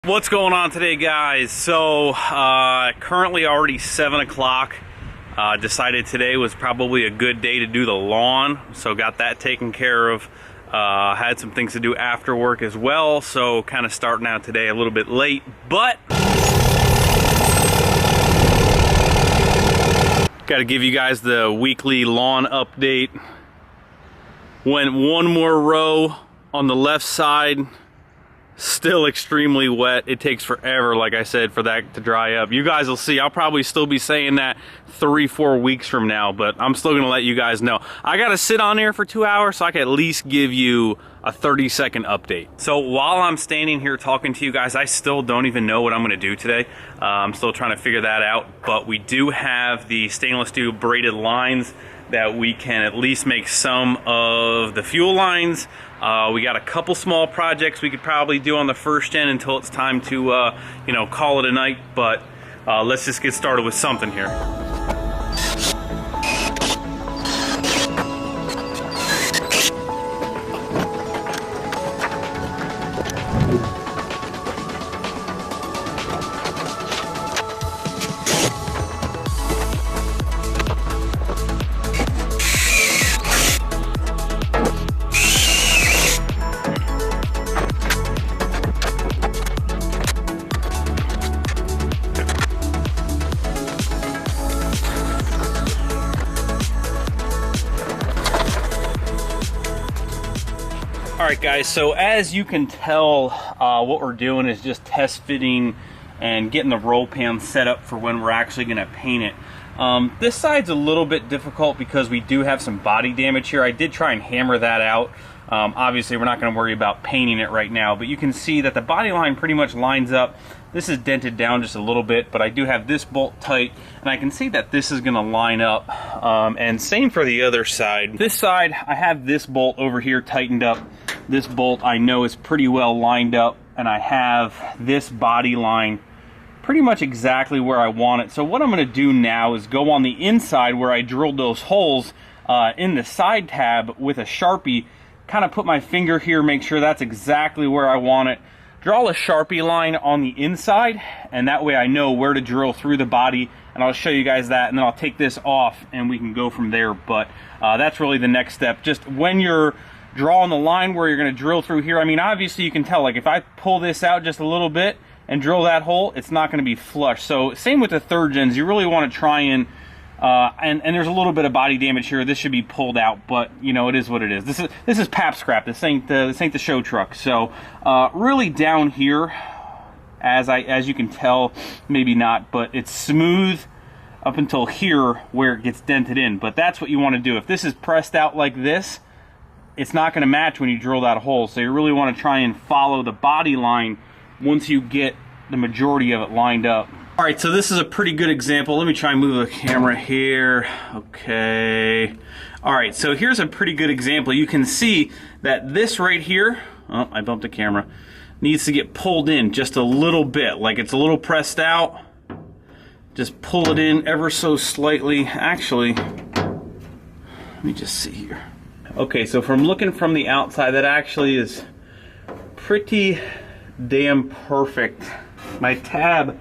What's going on today, guys? So currently already 7 o'clock. Decided today was probably a good day to do the lawn, so got that taken care of. Had some things to do after work as well, so kind of starting out today a little bit late, but got to give you guys the weekly lawn update. Went one more row on the left side. Still extremely wet. It takes forever, like I said, for that to dry up. You guys will see. I'll probably still be saying that 3-4 weeks from now, but I'm still gonna let you guys know. I gotta sit on there for 2 hours so I can at least give you a 30-second update. So while I'm standing here talking to you guys, I still don't even know what I'm gonna do today. I'm still trying to figure that out, but we do have the stainless steel braided lines that we can at least make some of the fuel lines. We got a couple small projects we could probably do on the first gen until it's time to you know, call it a night, but let's just get started with something here. Alright guys, so as you can tell, what we're doing is just test fitting and getting the roll pan set up for when we're actually going to paint it. This side's a little bit difficult because we do have some body damage here. I did try and hammer that out. Obviously we're not going to worry about painting it right now, but you can see that the body line pretty much lines up. This is dented down just a little bit, but I do have this bolt tight, and I can see that this is going to line up. And same for the other side. This side, I have this bolt over here tightened up. This bolt I know is pretty well lined up, and I have this body line pretty much exactly where I want it. So what I'm going to do now is go on the inside where I drilled those holes in the side tab with a Sharpie, kind of put my finger here, make sure that's exactly where I want it. Draw a Sharpie line on the inside, and that way I know where to drill through the body, and I'll show you guys that, and then I'll take this off and we can go from there. But that's really the next step. Just when you're drawing the line where you're going to drill through here, I mean, obviously you can tell, like if I pull this out just a little bit and drill that hole, it's not going to be flush. So same with the third gens, you really want to try and there's a little bit of body damage here. This should be pulled out, but you know, it is what it is. This is pap scrap. This ain't the show truck. So really down here, as you can tell, maybe not, but it's smooth up until here where it gets dented in. But that's what you want to do. If this is pressed out like this, it's not going to match when you drill that hole. So you really want to try and follow the body line once you get the majority of it lined up. All right, so this is a pretty good example. Let me try and move the camera here. Okay. All right, so here's a pretty good example. You can see that this right here, oh, I bumped the camera, needs to get pulled in just a little bit. Like it's a little pressed out. Just pull it in ever so slightly. Actually, let me just see here. Okay, so from looking from the outside, that actually is pretty damn perfect. My tab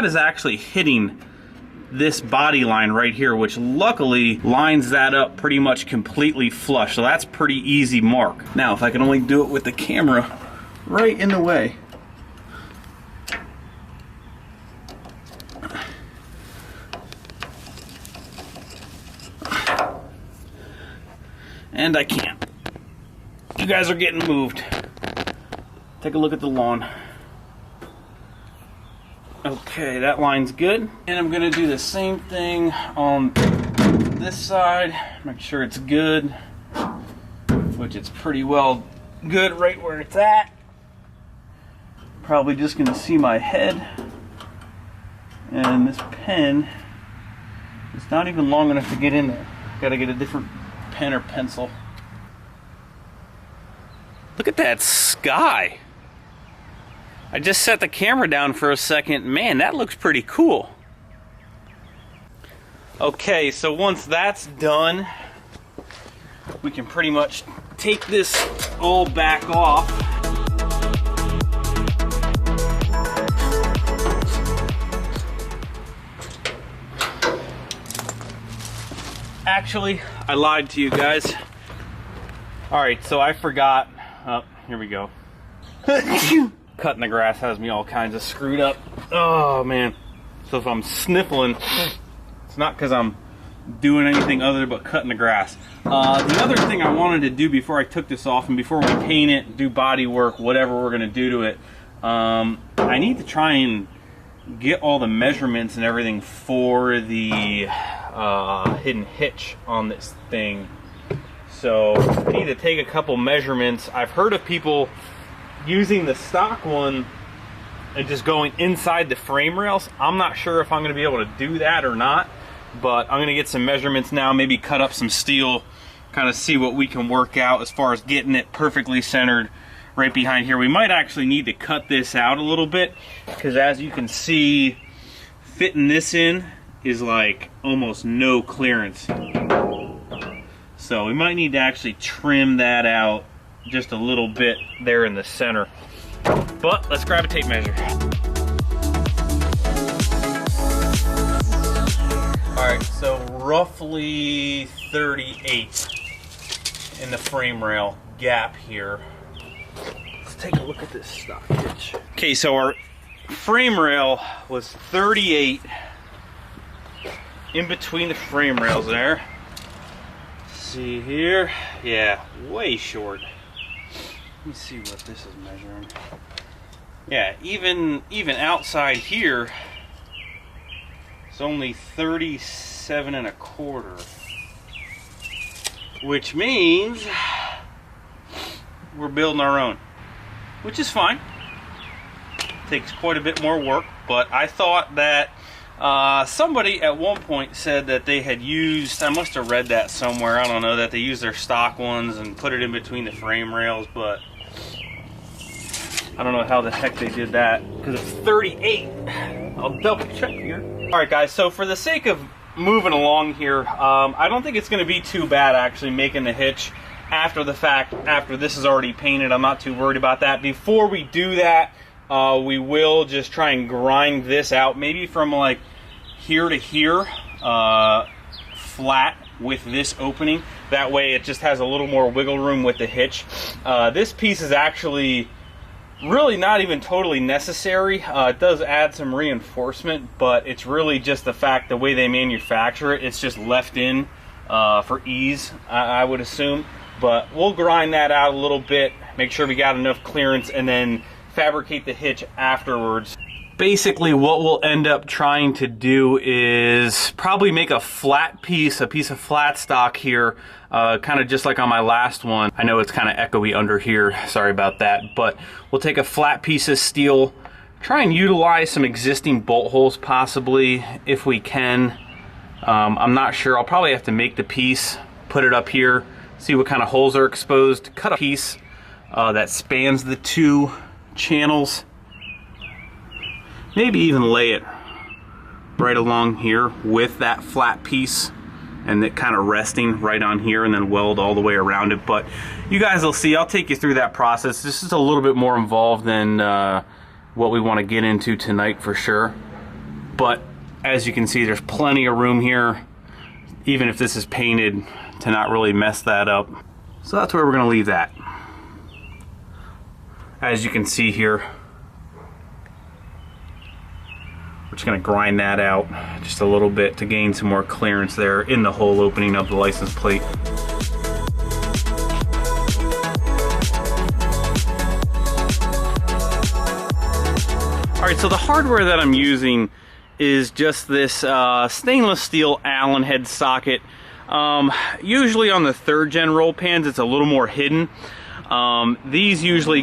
is actually hitting this body line right here, which luckily lines that up pretty much completely flush. So that's pretty easy mark. Now, if I can only do it with the camera right in the way. And I can't. You guys are getting moved. Take a look at the lawn. Okay, that line's good. And I'm gonna do the same thing on this side. Make sure it's good, which it's pretty well good right where it's at. Probably just gonna see my head. And this pen is not even long enough to get in there. Gotta get a different pen or pencil. Look at that sky. I just set the camera down for a second. Man, that looks pretty cool. Okay, so once that's done, we can pretty much take this all back off. Actually, I lied to you guys. Alright, so I forgot. Oh, here we go. Cutting the grass has me all kinds of screwed up. Oh, man. So if I'm sniffling, it's not because I'm doing anything other but cutting the grass. The other thing I wanted to do before I took this off and before we paint it, do body work, whatever we're going to do to it, I need to try and get all the measurements and everything for the hidden hitch on this thing. So I need to take a couple measurements. I've heard of people using the stock one and just going inside the frame rails. I'm not sure if I'm going to be able to do that or not, but I'm going to get some measurements now, maybe cut up some steel, kind of see what we can work out as far as getting it perfectly centered right behind here. We might actually need to cut this out a little bit, because as you can see, fitting this in is like almost no clearance. So we might need to actually trim that out just a little bit there in the center. But let's grab a tape measure. Alright, so roughly 38 in the frame rail gap here. Let's take a look at this stock hitch. Okay, so our frame rail was 38 in between the frame rails there. See here, yeah, way short. Let me see what this is measuring. Yeah, even outside here, it's only 37 1/4, which means we're building our own, which is fine. Takes quite a bit more work, but I thought that somebody at one point said that they had used, I must have read that somewhere, I don't know, that they used their stock ones and put it in between the frame rails, but I don't know how the heck they did that, because it's 38. I'll double check here. Alright guys, so for the sake of moving along here, I don't think it's going to be too bad actually making the hitch after the fact, after this is already painted. I'm not too worried about that. Before we do that, we will just try and grind this out, maybe from like here to here, flat with this opening. That way it just has a little more wiggle room with the hitch. This piece is actually really not even totally necessary. It does add some reinforcement, but it's really just the fact, the way they manufacture it, it's just left in for ease, I would assume. But we'll grind that out a little bit, make sure we got enough clearance, and then fabricate the hitch afterwards. Basically what we'll end up trying to do is probably make a flat piece, a piece of flat stock here, kind of just like on my last one. I know it's kind of echoey under here, sorry about that, but we'll take a flat piece of steel, try and utilize some existing bolt holes possibly, if we can. I'm not sure, I'll probably have to make the piece, put it up here, see what kind of holes are exposed, cut a piece that spans the two channels, maybe even lay it right along here with that flat piece and it kind of resting right on here, and then weld all the way around it. But you guys will see, I'll take you through that process. This is a little bit more involved than what we want to get into tonight for sure, but as you can see, there's plenty of room here, even if this is painted, to not really mess that up. So that's where we're going to leave that. As you can see here, we're just going to grind that out just a little bit to gain some more clearance there in the hole opening of the license plate. Alright, so the hardware that I'm using is just this stainless steel Allen head socket. Usually on the 3rd gen roll pans it's a little more hidden. These usually,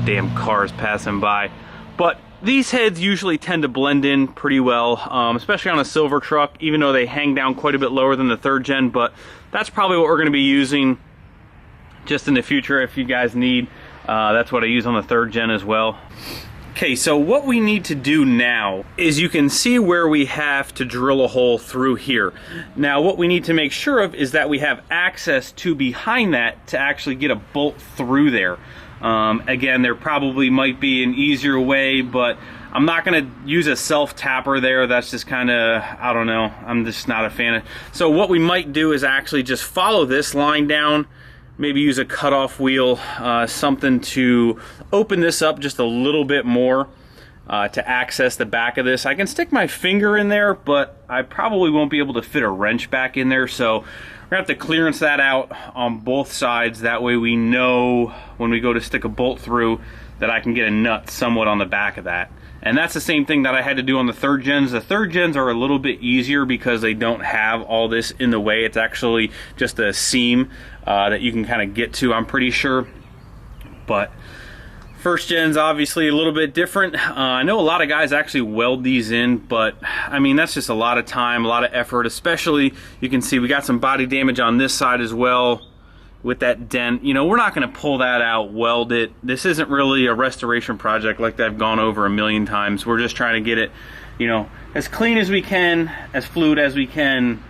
damn cars passing by, but these heads usually tend to blend in pretty well, especially on a silver truck, even though they hang down quite a bit lower than the 3rd gen. But that's probably what we're going to be using just in the future if you guys need. That's what I use on the 3rd gen as well. Okay, so what we need to do now is, you can see where we have to drill a hole through here. Now what we need to make sure of is that we have access to behind that to actually get a bolt through there. Again, there probably might be an easier way, but I'm not going to use a self tapper there. That's just kind of, I don't know, I'm just not a fan of. So what we might do is actually just follow this line down, maybe use a cutoff wheel, something to open this up just a little bit more to access the back of this. I can stick my finger in there, but I probably won't be able to fit a wrench back in there, so we're gonna have to clearance that out on both sides. That way we know when we go to stick a bolt through that I can get a nut somewhat on the back of that. And that's the same thing that I had to do on the third gens. The third gens are a little bit easier because they don't have all this in the way. It's actually just a seam that you can kind of get to, I'm pretty sure. But first gen's obviously a little bit different. I know a lot of guys actually weld these in, but I mean, that's just a lot of time, a lot of effort, especially you can see we got some body damage on this side as well with that dent. You know, we're not gonna pull that out, weld it. This isn't really a restoration project like that I've gone over a million times. We're just trying to get it, you know, as clean as we can, as fluid as we can,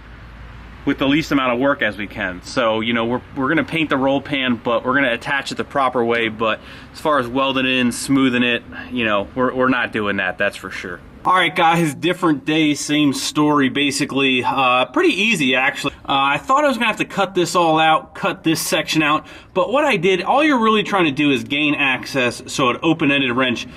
with the least amount of work as we can. So, you know, we're gonna paint the roll pan, but we're gonna attach it the proper way. But as far as welding it in, smoothing it, you know, we're not doing that, that's for sure. All right, guys, different day, same story, basically. Pretty easy, actually. I thought I was gonna have to cut this all out, cut this section out, but what I did, all you're really trying to do is gain access so an open-ended wrench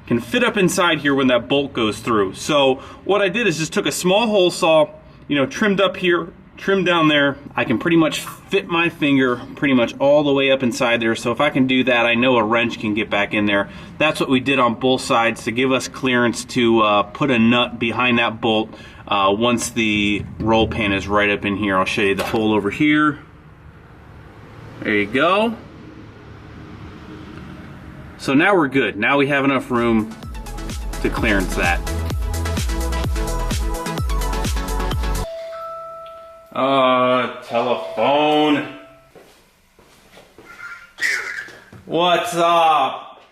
can fit up inside here when that bolt goes through. So what I did is just took a small hole saw, you know, trimmed up here, trim down there. I can pretty much fit my finger pretty much all the way up inside there. So if I can do that, I know a wrench can get back in there. That's what we did on both sides to give us clearance to put a nut behind that bolt once the roll pan is right up in here. I'll show you the hole over here. There you go. So now we're good. Now we have enough room to clearance that. Telephone. Dude. What's up?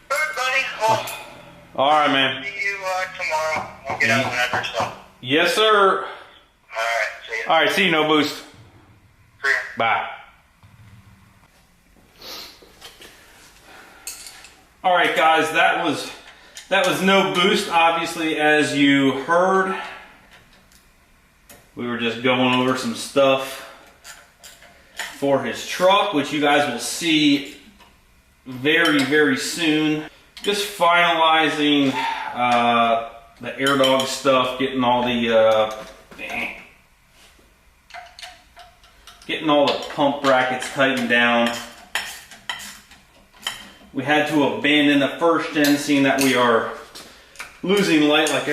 Good, buddy. Well, All right, man. see you tomorrow. We'll get out whenever, so. Yes, sir. Alright, see you. All right, see you, no boost. See ya. Bye. All right, guys, that was no boost, obviously, as you heard. We were just going over some stuff for his truck, which you guys will see very, very soon. Just finalizing the air dog stuff, getting all the pump brackets tightened down. We had to abandon the first gen, seeing that we are losing light like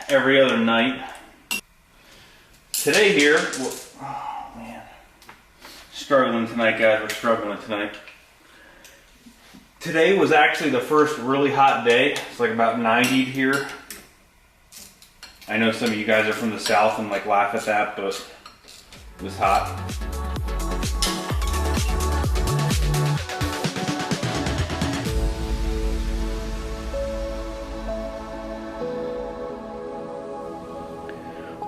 every other night. Today here, oh man, struggling tonight, guys. We're struggling tonight. Today was actually the first really hot day. It's like about 90 here. I know some of you guys are from the south and like laugh at that, but it was hot.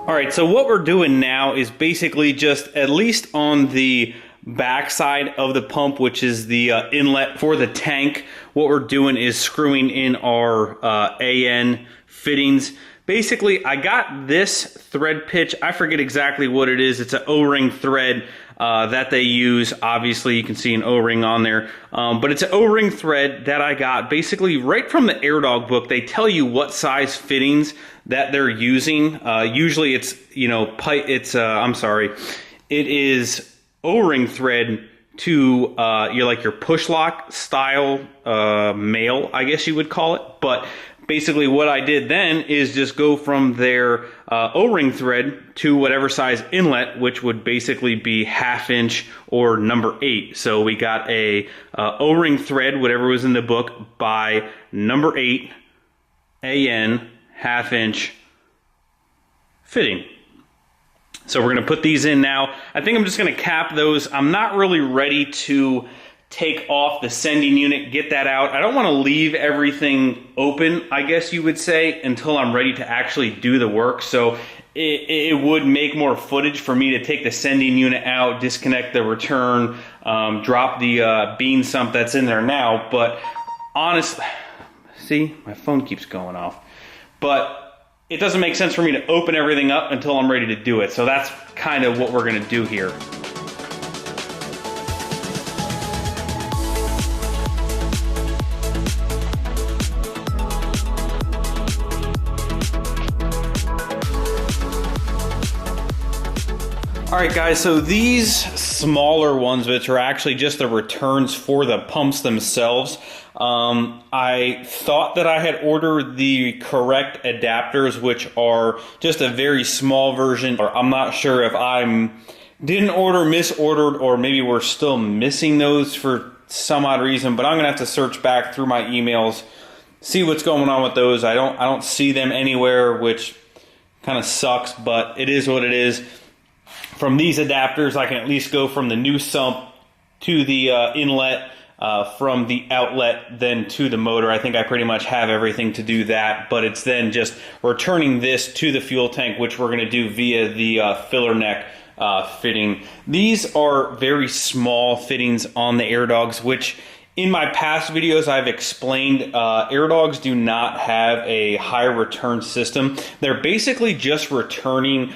All right, so what we're doing now is basically just, at least on the back side of the pump, which is the inlet for the tank, what we're doing is screwing in our AN fittings. Basically, I got this thread pitch. I forget exactly what it is. It's an O-ring thread that they use. Obviously, you can see an O-ring on there. But it's an O-ring thread that I got basically right from the AirDog book. They tell you what size fittings that they're using. Usually it's, you know, it is O-ring thread to your push lock style male, I guess you would call it. But basically what I did then is just go from their O-ring thread to whatever size inlet, which would basically be 1/2 inch or number 8. So we got a O-ring thread, whatever was in the book, by number 8 AN 1/2 inch fitting. So we're going to put these in now. I think I'm just going to cap those. I'm not really ready to take off the sending unit, get that out. I don't want to leave everything open, I guess you would say, until I'm ready to actually do the work. So it would make more footage for me to take the sending unit out, disconnect the return, drop the bean sump that's in there now. But honestly, See, my phone keeps going off. But it doesn't make sense for me to open everything up until I'm ready to do it. So that's kind of what we're gonna do here. All right, guys, so these smaller ones, which are actually just the returns for the pumps themselves, I thought that I had ordered the correct adapters, which are just a very small version. Or I'm not sure if didn't order, misordered, or maybe we're still missing those for some odd reason, but I'm gonna have to search back through my emails, see what's going on with those. I don't see them anywhere, which kind of sucks, but it is what it is. From these adapters, I can at least go from the new sump to the inlet, from the outlet then to the motor. I think I pretty much have everything to do that, but it's then just returning this to the fuel tank, which we're going to do via the filler neck fitting. These are very small fittings on the air dogs, which in my past videos I've explained air dogs do not have a high return system. They're basically just returning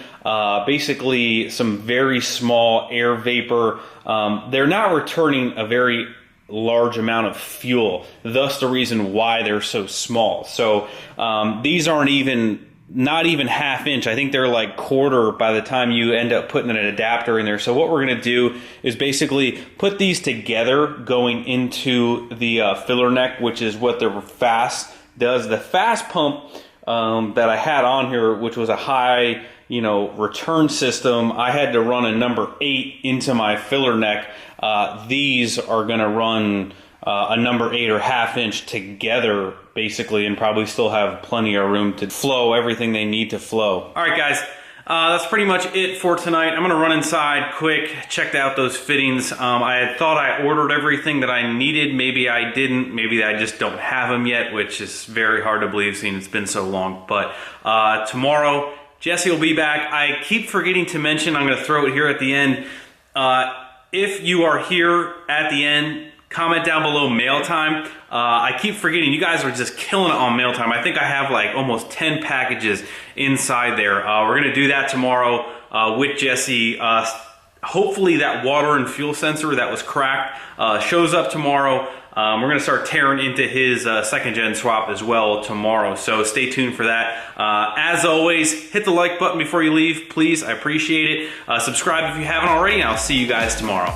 basically some very small air vapor. They're not returning a very large amount of fuel, thus the reason why they're so small. So these aren't not even half inch. I think they're like quarter by the time you end up putting an adapter in there. So what we're gonna do is basically put these together going into the filler neck, which is what the fast does. The fast pump that I had on here, which was a high return system, I had to run a number 8 into my filler neck. These are gonna run a number 8 or half inch together basically, and probably still have plenty of room to flow everything they need to flow. All right, guys, that's pretty much it for tonight. I'm gonna run inside quick, check out those fittings. I had thought I ordered everything that I needed. Maybe I didn't. Maybe I just don't have them yet, which is very hard to believe seeing it's been so long. But tomorrow, Jesse will be back. I keep forgetting to mention, I'm gonna throw it here at the end. If you are here at the end, comment down below mail time. I keep forgetting, you guys are just killing it on mail time. I think I have like almost 10 packages inside there. We're gonna do that tomorrow with Jesse. Hopefully that water and fuel sensor that was cracked shows up tomorrow. We're gonna start tearing into his second gen swap as well tomorrow, so stay tuned for that. As always, hit the like button before you leave, please. I appreciate it. Subscribe if you haven't already, and I'll see you guys tomorrow.